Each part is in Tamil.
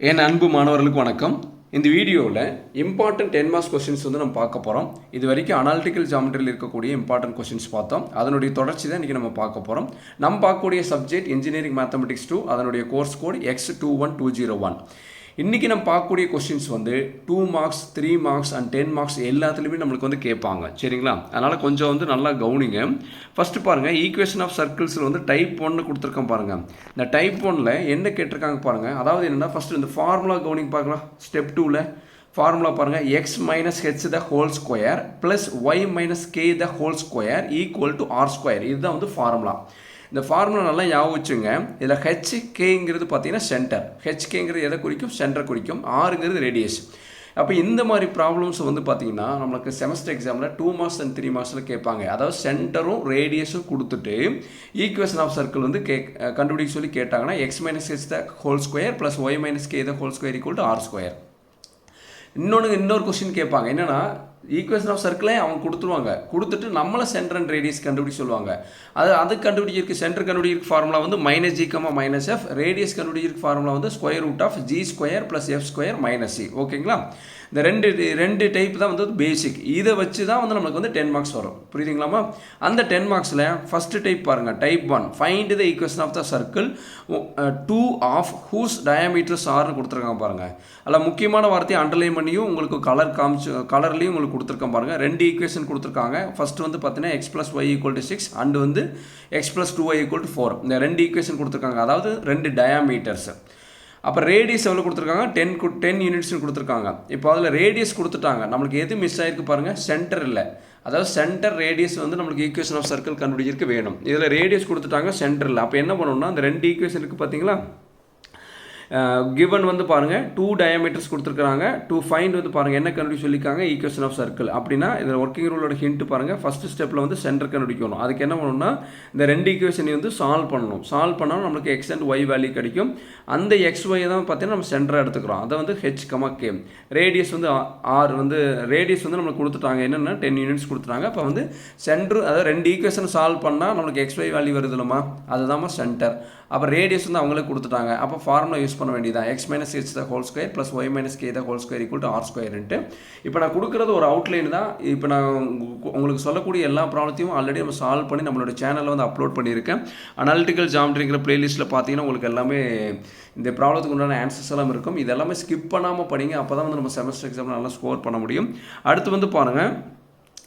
என் அன்பு மாணவர்களுக்கு வணக்கம். இந்த வீடியோவில் இம்பார்ட்டன்ட் 10 மார்க்ஸ் கொஸ்டின்ஸ் வந்து நம்ம பார்க்க போகிறோம். இது வரைக்கும் அனாலிட்டிக்கல் ஜாமெட்ரியில் இருக்கக்கூடிய இம்பார்ட்டன்ட் கொஸ்டின்ஸ் பார்த்தோம். அதனுடைய தொடர்ச்சி தான் இன்றைக்கி நம்ம பார்க்க போகிறோம். நம்ம பார்க்கக்கூடிய சப்ஜெக்ட் இன்ஜினியரிங் மேத்தமெட்டிக்ஸ் 2, அதனுடைய கோர்ஸ் கோட் X21201. இன்றைக்கி நம்ம பார்க்கக்கூடிய கொஸ்டின்ஸ் வந்து 2 மார்க்ஸ் 3 மார்க்ஸ் அண்ட் 10 மார்க்ஸ் எல்லாத்துலேயுமே நம்மளுக்கு வந்து கேட்பாங்க. சரிங்களா? அதனால் கொஞ்சம் வந்து நல்லா கவனிங்க. ஃபஸ்ட்டு பாருங்கள், ஈக்குவேஷன் ஆஃப் சர்க்கிள்ஸில் வந்து டைப் 1 கொடுத்துருக்கேன் பாருங்கள். இந்த டைப் 1ல் என்ன கேட்டிருக்காங்க பாருங்கள். அதாவது என்னென்னா, ஃபஸ்ட்டு இந்த ஃபார்முலா கவனிங்க பார்க்கலாம். ஸ்டெப் 2ல் ஃபார்முலா பாருங்கள். X minus H the whole square plus Y minus K the whole square equal to R square. இதுதான் வந்து ஃபார்முலா. இந்த ஃபார்முலா நல்லா ஞாபகம் வச்சுங்க. இதில் ஹெச்கேங்கிறது பார்த்தீங்கன்னா சென்டர், ஹெச்கேங்கிறது எதை குறிக்கும்? சென்டர் குறிக்கும். ஆறுங்கிறது ரேடியஸ். அப்போ இந்த மாதிரி ப்ராப்ளம்ஸ் வந்து பார்த்தீங்கன்னா நம்மளுக்கு செமஸ்டர் எக்ஸாமில் 2 மார்க்ஸ் அண்ட் 3 மார்க்ஸில் கேட்பாங்க. அதாவது சென்டரும் ரேடியஸும் கொடுத்துட்டு ஈக்குவேஷன் ஆஃப் சர்க்கிள் வந்து கண்டுபிடிக்க சொல்லி கேட்டாங்கன்னா X minus H the whole square plus Y minus K the whole square equal to R square. இன்னொரு கொஸ்டின் கேட்பாங்க. என்னென்னா, ஈக்குவேஷன் ஆஃப் சர்க்கிளே அவங்க கொடுத்துருவாங்க. கொடுத்துட்டு நம்மளை சென்டர் அண்ட் ரேடியஸ் கண்டுபிடிக்க சொல்லுவாங்க. அது கண்டுபிடிக்கிறதுக்கு சென்டர் கண்டுபிடிக்கிறதுக்கு ஃபார்முலா வந்து minus G comma minus F. Radius கண்டுபிடிக்கிறதுக்கு ஃபார்முலா வந்து square root of G square plus F square minus C. ஓகேங்களா? இந்த ரெண்டு டைப் தான் வந்து பேசிக். இதை வச்சு தான் வந்து நம்மளுக்கு வந்து 10 மார்க்ஸ் வரும். புரியுதுங்களாமா? அந்த 10 மார்க்ஸில் ஃபஸ்ட்டு டைப் பாருங்கள். Type 1, find the equation of the circle 2 of whose diameters ஆர்னு கொடுத்துருக்காங்க பாருங்கள். அதில் முக்கியமான வார்த்தையை அண்டர்லைன் பண்ணியும் உங்களுக்கு கலர்லேயும் உங்களுக்கு கொடுத்துருக்கேன் பாருங்கள். 2 ஈக்குவேஷன் கொடுத்துருக்காங்க. ஃபஸ்ட்டு வந்து பார்த்தீங்கன்னா X plus Y equal to 6 and வந்து எக்ஸ் ப்ளஸ் 2ஒய் ஈக்குவல் டு 4. இந்த 2 ஈக்குவேஷன் கொடுத்துருக்காங்க. அதாவது 2 டயாமீட்டர்ஸ். அப்போ ரேடியஸ் எவ்வளோ கொடுத்துருக்காங்க? 10 யூனிட்ஸ்னு கொடுத்துருக்காங்க. இப்போ அதில் ரேடியஸ் கொடுத்துட்டாங்க. நம்மளுக்கு எது மிஸ் ஆகிருக்கு பாருங்கள்? சென்டர் இல்லை. அதாவது சென்டர் ரேடியஸ் வந்து நம்மளுக்கு ஈக்குவேஷன் ஆஃப் சர்க்கிள் கண்டுபிடிக்கிறதுக்கு வேணும். இதில் ரேடியஸ் கொடுத்துட்டாங்க, சென்டர் இல்லை. அப்போ என்ன பண்ணணும்னா, அந்த 2 ஈக்குவேஷன் இருக்குது பார்த்தீங்களா? கிவன் வந்து பாருங்கள் 2 டயாமீட்டர்ஸ் கொடுத்துருக்காங்க. டு ஃபைண்ட் வந்து பாருங்கள் என்ன கண்டுபிடிக்க சொல்லியிருக்காங்க? Equation of circle. அப்படின்னா இதில் ஒர்க்கிங் ரூலோட ஹிண்ட் பாருங்கள். ஃபஸ்ட்டு ஸ்டெப்பில் வந்து சென்டர் கண்டுபிடிக்கணும். அதுக்கு என்ன பண்ணணும்னா, இந்த 2 ஈக்குவேஷனையும் வந்து சால்வ் பண்ணணும். சால்வ் பண்ணால் நம்மளுக்கு எக்ஸ் அண்ட் ஒய் வேல்யூ கிடைக்கும். அந்த எக்ஸ் ஒய் தான் பார்த்தீங்கன்னா நம்ம சென்டராக எடுத்துக்கிறோம். அதை வந்து ஹெச் கமா கே. ரேடியஸ் வந்து ஆர் வந்து ரேடியஸ் வந்து நம்மளுக்கு கொடுத்துட்டாங்க. என்னென்னா 10 யூனிட்ஸ் கொடுத்துட்டாங்க. அப்போ வந்து சென்டர், அதாவது 2 ஈக்குவேஷன் சால்வ் பண்ணால் நம்மளுக்கு எக்ஸ் ஒய் வேல்யூ வருது இல்லைமா? அதுதான் சென்டர். அப்போ ரேடியஸ் வந்து அவங்களே கொடுத்துட்டாங்க. அப்போ ஃபார்முலா யூஸ் பண்ண வேண்டியதான். X minus H the whole square plus Y minus K the whole square equal to R ஸ்கொயர்ன்ட்டு. இப்போ நான் கொடுக்குறது ஒரு அவுட்லைன் தான். இப்போ நான் உங்களுக்கு சொல்லக்கூடிய எல்லா ப்ராப்ளத்தையும் ஆல்ரெடி நம்ம சால்வ் பண்ணி நம்மளோட சேனலில் வந்து அப்லோட் பண்ணியிருக்கேன். அனாலிட்டிக்கல் ஜாமெட்ரிங்கிற பிளேலிஸ்ட்டில் பார்த்தீங்கன்னா உங்களுக்கு எல்லாமே இந்த ப்ராப்ளத்துக்கு உண்டான ஆன்சர்ஸ் எல்லாம் இருக்கும். இதெல்லாமே ஸ்கிப் பண்ணாமல் படிங்க. அப்போ தான் வந்து நம்ம செமஸ்டர் எக்ஸாம் நல்லா ஸ்கோர் பண்ண முடியும். அடுத்து வந்து பாருங்கள்,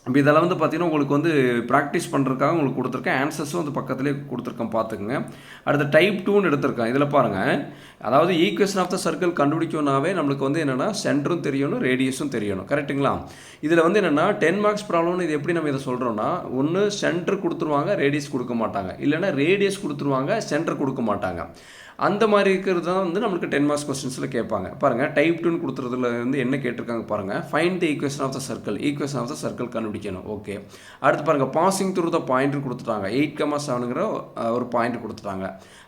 இப்போ இதெல்லாம் வந்து பார்த்தீங்கன்னா உங்களுக்கு வந்து ப்ராக்டிஸ் பண்ணுறதுக்காக உங்களுக்கு கொடுத்துருக்கேன். ஆன்சர்ஸும் வந்து பக்கத்துலேயே கொடுத்துருக்கேன், பார்த்துக்குங்க. அடுத்த டைப் 2ன்னு எடுத்திருக்கேன். இதில் பாருங்கள், அதாவது ஈக்குவேஷன் ஆஃப் த சர்க்கிள் கண்டுபிடிக்கணும்னாவே நம்மளுக்கு வந்து என்னென்னா சென்டரும் தெரியணும், ரேடியஸும் தெரியணும். கரெக்டுங்களா? இதில் வந்து என்னென்னா 10 மார்க்ஸ் ப்ராப்ளம்னு இது எப்படி நம்ம இதை சொல்கிறோன்னா, ஒன்று சென்டர் கொடுத்துருவாங்க, ரேடியஸ் கொடுக்க மாட்டாங்க. இல்லைனா ரேடியஸ் கொடுத்துருவாங்க, சென்டர் கொடுக்க மாட்டாங்க. அந்த மாதிரி இருக்கிறது தான் வந்து நம்மளுக்கு 10 மார்க்ஸ் கொஸ்டின்ஸில் கேட்பாங்க. பாருங்கள், டைப் 2 கொடுத்துறதுல வந்து என்ன கேட்டிருக்காங்க பாருங்கள். Find the equation of the circle. Equation of the circle கண்டுபிடிக்கணும். ஓகே. அடுத்து பாருங்கள், பாசிங் த்ரூ த பாயிண்ட் கொடுத்துட்டாங்க. 8,7ங்கிற ஒரு பாயிண்ட் கொடுத்துட்டாங்க.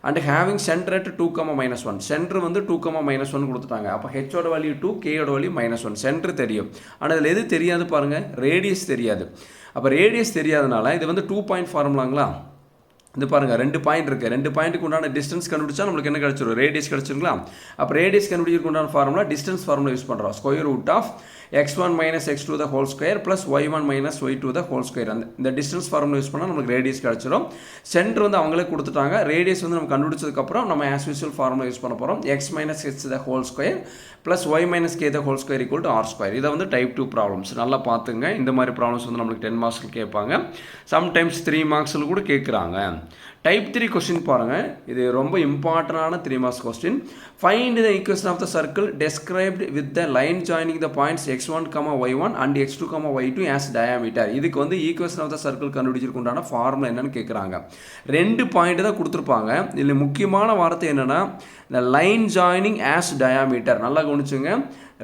And having centre at 2,-1. Centre வந்து 2,-1 கொடுத்துட்டாங்க. அப்போ ஹெச்சோட வேல்யூ 2, கேயோட வேல்யூ -1. சென்டர் தெரியும். ஆனால் இதில் எது தெரியாது பாருங்கள்? ரேடியஸ் தெரியாது. அப்போ ரேடியஸ் தெரியாதனால இது வந்து 2 பாயிண்ட் ஃபார்முலாங்களா? இது பாருங்கள், 2 பாயிண்ட் இருக்குது. 2 பாயிண்ட்டுக்கு உண்டான டிஸ்டன்ஸ் கண்டுபிடிச்சா நம்மளுக்கு என்ன கிடச்சிரும்? ரேடியஸ் கிடச்சிருங்களா? அப்போ ரேடியஸ் கண்டுபிடிக்கிறதுக்கு உண்டான ஃபார்முலா டிஸ்டன்ஸ் ஃபார்முலா யூஸ் பண்ணுறோம். Square root of x1 minus x2 the whole square plus y1 minus y2 the whole square. இந்த டிஸ்டன்ஸ் ஃபார்முலா யூஸ் பண்ணால் நம்மளுக்கு ரேடியஸ் கிடச்சிரும். சென்டர் வந்து அவங்களே கொடுத்துட்டாங்க. ரேடியஸ் வந்து நம்ம கண்டுபிடிச்சதுக்கப்புறம் நம்ம ஆஸ் யூஸ்வல் ஃபார்முலா யூஸ் பண்ண போகிறோம். x minus h the whole square plus Y minus K the whole square equal to R square. இதை வந்து டைப் 2 ப்ராப்ளம்ஸ். நல்லா பார்த்துங்க. இந்த மாதிரி ப்ராப்ளம்ஸ் வந்து நம்மளுக்கு 10 மார்க்ஸில் கேட்பாங்க. சம்டைம்ஸ் 3 மார்க்ஸில் கூட கேட்குறாங்க. டைப் 3 கொஸ்டின் பாருங்கள். இது ரொம்ப இம்பார்ட்டண்டான 3 marks question. Find the equation of the circle described with the line joining the points x1, y1 and x2, y2 as diameter. இதுக்கு வந்து ஈக்குவேஷன் ஆஃப் த சர்க்கிள் கண்டுபிடிச்சிருக்கு உண்டான ஃபார்முலா என்னன்னு கேட்குறாங்க. 2 பாயிண்ட் தான் கொடுத்துருப்பாங்க. இதில் முக்கியமான வார்த்தை என்னென்னா, இந்த லைன் ஜாயினிங் ஆஸ் டயாமீட்டர். நல்லா கவனிச்சுங்க.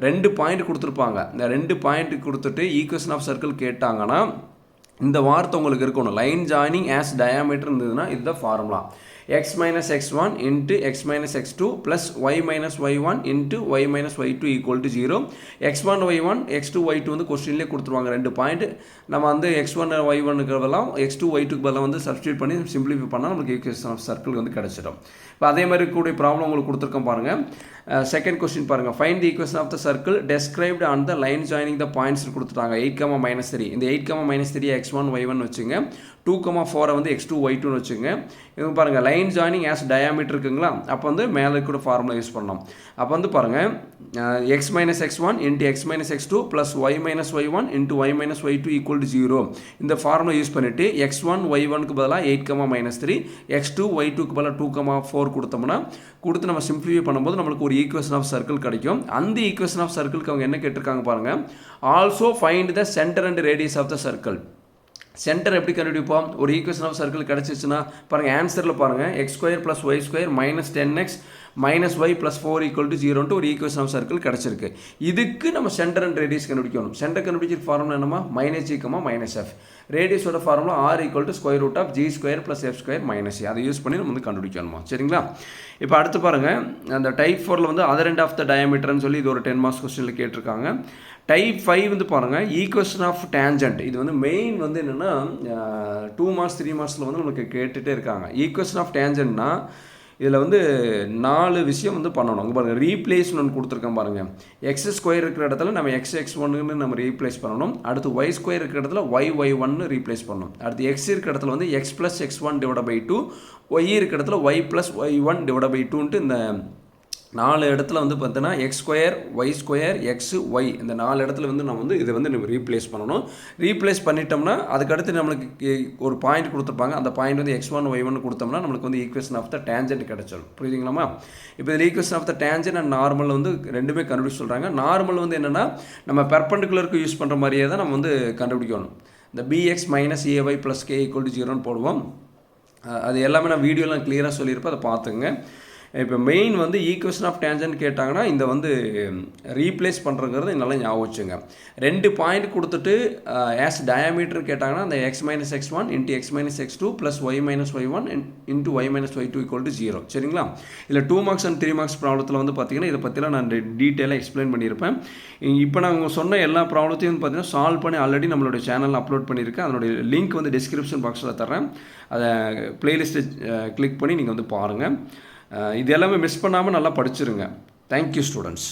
2 பாயிண்ட் கொடுத்துருப்பாங்க. இந்த 2 பாயிண்ட் கொடுத்துட்டு ஈக்குவேஷன் ஆஃப் சர்க்கிள் கேட்டாங்கன்னா இந்த வார்த்தை உங்களுக்கு இருக்கணும். லைன் ஜாயினிங் ஆஸ் டயாமீட்டர் இருந்ததுன்னா இதுதான் formula. x minus x1 into x minus x2 plus y minus y1 into y minus y2 equal to 0. x1 y1 x2 y2 வந்து கொஸ்டின்லேயே கொடுத்துருவாங்க 2 பாயிண்ட். நம்ம வந்து x1 y1க்கு பதிலாக x2 y2க்கு பதிலாக வந்து சப்ஸ்டியூட் பண்ணி சிம்பிளிஃபை பண்ணால் நமக்கு ஈக்குவேஷன் ஆஃப் சர்க்கிள் வந்து கிடச்சிடும். இப்போ அதே மாதிரி கூடிய ப்ராப்ளம் உங்களுக்கு கொடுத்துருக்கோம் பாருங்கள். செகண்ட் கொஸ்டின் பாருங்கள். Find the equation of the circle described on the line joining the points கொடுத்துட்டாங்க 8,-3. இந்த 8,-3 x1 y1 வச்சுங்க. 2,4 வந்து x2 y2 வச்சுங்க. இது பாருங்கள் லைன் ஜாயினிங் ஆஸ் டயாமீட்டர் இருக்குங்களா, அப்போ வந்து மேலே கூட ஃபார்முலா யூஸ் பண்ணலாம். அப்போ வந்து பாருங்கள் x minus x1 into x minus x2 plus y minus y1 into y minus y2 equal to 0. இந்த ஃபார்முலா யூஸ் பண்ணிவிட்டு x1 y1க்கு பதிலாக 8,-3, x2 y2க்கு பதிலாக 2,4 கொடுத்து நம்ம சிம்பிளிஃபை பண்ணும்போது நம்மளுக்கு ஒரு ஈக்குவேஷன் ஆஃப் சர்க்கிள் கிடைக்கும். அந்த ஈக்குவேஷன் ஆஃப் சர்க்கிளுக்கு அவங்க என்ன கேட்டிருக்காங்க பாருங்கள். Also find the centre and radius of the circle. Centre எப்படி கண்டுபிடிப்போம்? ஒரு ஈக்குவேஷன் ஆஃப் சர்க்கிள் கிடச்சிச்சுன்னா பாருங்கள் ஆன்சரில் பாருங்கள் x² + y² - 10x - y + 4 = 0ன்ட்டு ஒரு ஈக்குவேஷன் ஆஃப் சர்க்கிள் கிடச்சிருக்கு. இதுக்கு நம்ம சென்டர் அண்ட் ரேடியஸ் கண்டுபிடிக்கணும். சென்டர் கண்டுபிடிச்ச ஃபார்முலா என்னமா -g, -f. ரேடியஸோட formula r = g² + f² - a. அதை யூஸ் பண்ணி நம்ம வந்து கண்டுபிடிக்கணுமா, சரிங்களா? இப்போ அடுத்து பாருங்கள், அந்த டைப் 4ல் வந்து அதர் எண்ட் ஆஃப் த டயாமீட்டர்னு சொல்லி இது ஒரு 10 மார்க்ஸ் கொஸ்டினில் கேட்டிருக்காங்க. டைப் 5 வந்து பாருங்கள் ஈக்குவேஷன் ஆஃப் டேஞ்சன்ட். இது வந்து மெயின் வந்து என்னென்னா 2 மார்க்ஸ் 3 மார்க்ஸில் வந்து நமக்கு கேட்டுகிட்டே இருக்காங்க. ஈக்குவேஷன் ஆஃப் டேஞ்சன்ட்னா இதில் வந்து 4 விஷயம் வந்து பண்ணணும். அங்கே பாருங்கள் ரீப்ளேஸ்னு ஒன்று கொடுத்துருக்கேன் பாருங்கள். x² இருக்கிற இடத்துல நம்ம x1ன்னு நம்ம ரீப்ளேஸ் பண்ணணும். அடுத்து y² இருக்கிற இடத்துல y1ன்னு ரீப்ளேஸ் பண்ணணும். அடுத்து x இருக்கிற இடத்துல வந்து x + x1 / 2, y இருக்கிற இடத்துல y + y1 / 2ன்ட்டு இந்த 4 இடத்துல வந்து பார்த்தீங்கன்னா x² y² x y இந்த 4 இடத்துல வந்து நம்ம வந்து இதை வந்து நம்ம ரீப்ளேஸ் பண்ணணும். ரீப்ளேஸ் பண்ணிட்டோம்னா அதுக்கடுத்து நம்மளுக்கு ஒரு பாயிண்ட் கொடுத்துருப்பாங்க. அந்த பாயிண்ட் வந்து x1 y1 கொடுத்தோம்னா நம்மளுக்கு வந்து ஈக்குவேஷன் ஆஃப் த டேஞ்சன்ட் கிடச்சிடும். புரியுதுங்களாமா? இப்போ இதில் equation of the tangent and normal வந்து ரெண்டுமே கண்டுபிடிச்சு சொல்கிறாங்க. நார்மல் வந்து என்னென்னா நம்ம பெர்பெண்டிகுலருக்கு யூஸ் பண்ணுற மாதிரியே தான் நம்ம வந்து கண்டுபிடிக்கணும். இந்த bx - ay + k = 0ன்னு போடுவோம். அது எல்லாமே நான் வீடியோலாம் கிளியராக சொல்லியிருப்பேன், அதை பார்த்துங்க. இப்போ மெயின் வந்து ஈக்குவேஷன் ஆஃப் டேஞ்சன்ட் கேட்டாங்கன்னா இந்த வந்து ரீப்ளேஸ் பண்ணுறங்கிறது நல்லா ஞாபகம் வச்சுங்க. 2 பாயிண்ட் கொடுத்துட்டு ஆஸ் டயாமீட்டர் கேட்டாங்கன்னா அந்த x - x1 into x - x2 plus y - y1 into y - y2 = 0. சரிங்களா? இதில் 2 மார்க்ஸ் அண்ட் 3 மார்க்ஸ் ப்ராப்ளத்தில் வந்து பார்த்தீங்கன்னா இதை பற்றிலாம் நான் டீட்டெயிலாக எக்ஸ்பிளைன் பண்ணியிருப்பேன். இப்போ நாங்கள் சொன்ன எல்லா ப்ராப்ளத்தையும் வந்து பார்த்தீங்கன்னா சால்வ் பண்ணி ஆல்ரெடி நம்மளுடைய சேனலில் அப்லோட் பண்ணியிருக்கேன். அதனுடைய லிங்க் வந்து டிஸ்கிரிப்ஷன் பாக்ஸில் தரேன். அதை ப்ளேலிஸ்ட்டை கிளிக் பண்ணி நீங்கள் வந்து பாருங்கள். இது எல்லாமே மிஸ் பண்ணாமல் நல்லா படிச்சிருங்க. Thank you students.